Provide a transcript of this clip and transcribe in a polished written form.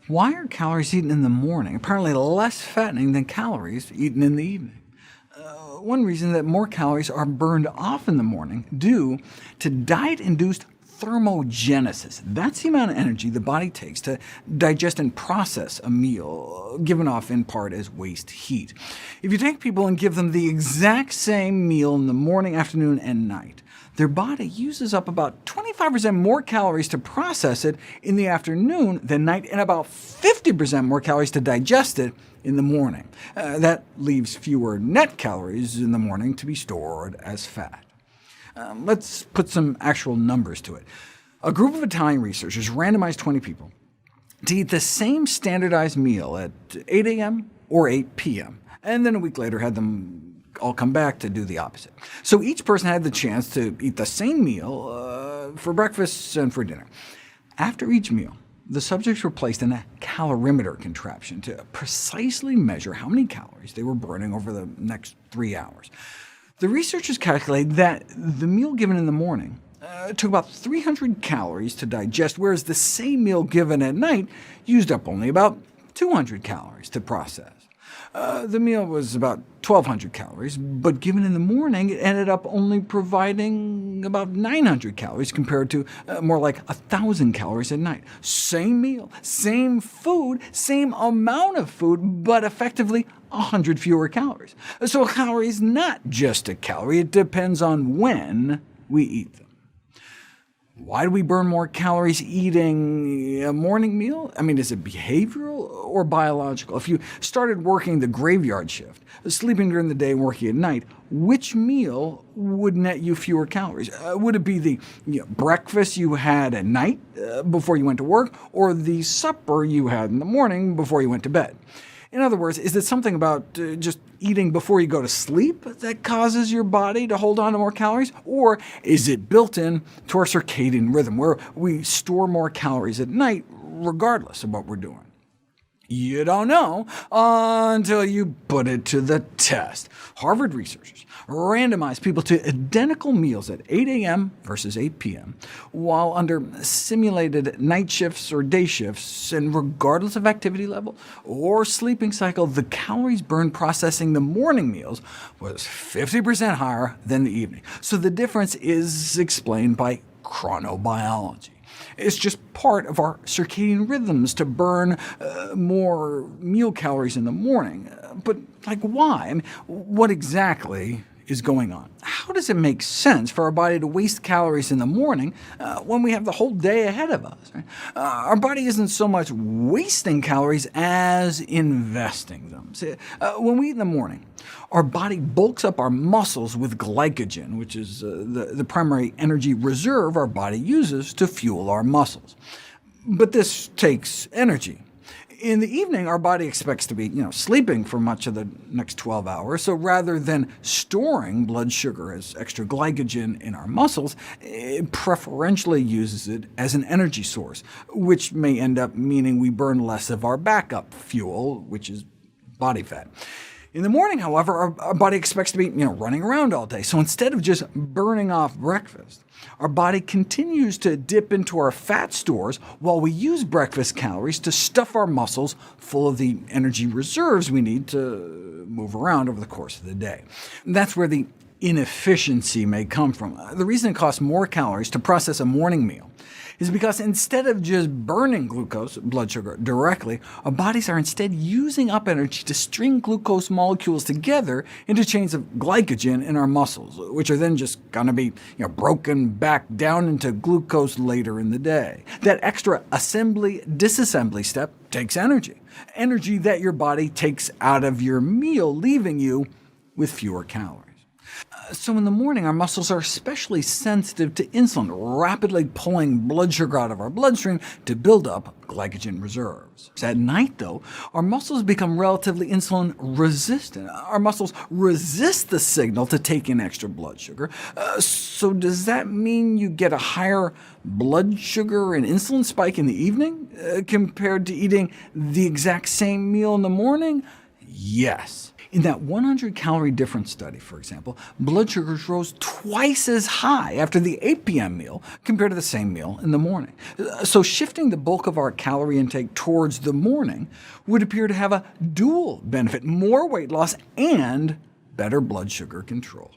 Why are calories eaten in the morning apparently less fattening than calories eaten in the evening? One reason that more calories are burned off in the morning due to diet-induced thermogenesis. That's the amount of energy the body takes to digest and process a meal, given off in part as waste heat. If you take people and give them the exact same meal in the morning, afternoon, and night, their body uses up about 25% more calories to process it in the afternoon than night, and about 50% more calories to digest it in the morning. That leaves fewer net calories in the morning to be stored as fat. Let's put some actual numbers to it. A group of Italian researchers randomized 20 people to eat the same standardized meal at 8 a.m. or 8 p.m., and then a week later had them all come back to do the opposite. So each person had the chance to eat the same meal for breakfast and for dinner. After each meal, the subjects were placed in a calorimeter contraption to precisely measure how many calories they were burning over the next 3 hours. The researchers calculated that the meal given in the morning took about 300 calories to digest, whereas the same meal given at night used up only about 200 calories to process. The meal was about 1,200 calories, but given in the morning, it ended up only providing about 900 calories, compared to more like 1,000 calories at night. Same meal, same food, same amount of food, but effectively 100 fewer calories. So a calorie is not just a calorie, it depends on when we eat them. Why do we burn more calories eating a morning meal? Is it behavioral or biological? If you started working the graveyard shift, sleeping during the day and working at night, which meal would net you fewer calories? Would it be the breakfast you had at night before you went to work, or the supper you had in the morning before you went to bed? In other words, is it something about just eating before you go to sleep that causes your body to hold on to more calories? Or is it built in to our circadian rhythm, where we store more calories at night regardless of what we're doing? You don't know until you put it to the test. Harvard researchers randomized people to identical meals at 8 a.m. versus 8 p.m., while under simulated night shifts or day shifts, and regardless of activity level or sleeping cycle, the calories burned processing the morning meals was 50% higher than the evening. So the difference is explained by chronobiology. It's just part of our circadian rhythms to burn more meal calories in the morning. But why? What exactly is going on? How does it make sense for our body to waste calories in the morning when we have the whole day ahead of us? Right? Our body isn't so much wasting calories as investing them. See, when we eat in the morning, our body bulks up our muscles with glycogen, which is the primary energy reserve our body uses to fuel our muscles. But this takes energy. In the evening, our body expects to be sleeping for much of the next 12 hours, so rather than storing blood sugar as extra glycogen in our muscles, it preferentially uses it as an energy source, which may end up meaning we burn less of our backup fuel, which is body fat. In the morning, however, our body expects to be running around all day, so instead of just burning off breakfast, our body continues to dip into our fat stores while we use breakfast calories to stuff our muscles full of the energy reserves we need to move around over the course of the day. That's where the inefficiency may come from. The reason it costs more calories to process a morning meal is because instead of just burning glucose, blood sugar, directly, our bodies are instead using up energy to string glucose molecules together into chains of glycogen in our muscles, which are then just going to be broken back down into glucose later in the day. That extra assembly-disassembly step takes energy that your body takes out of your meal, leaving you with fewer calories. So in the morning, our muscles are especially sensitive to insulin, rapidly pulling blood sugar out of our bloodstream to build up glycogen reserves. At night, though, our muscles become relatively insulin resistant. Our muscles resist the signal to take in extra blood sugar. So does that mean you get a higher blood sugar and insulin spike in the evening compared to eating the exact same meal in the morning? Yes. In that 100-calorie difference study, for example, blood sugars rose twice as high after the 8 p.m. meal compared to the same meal in the morning. So shifting the bulk of our calorie intake towards the morning would appear to have a dual benefit: more weight loss and better blood sugar control.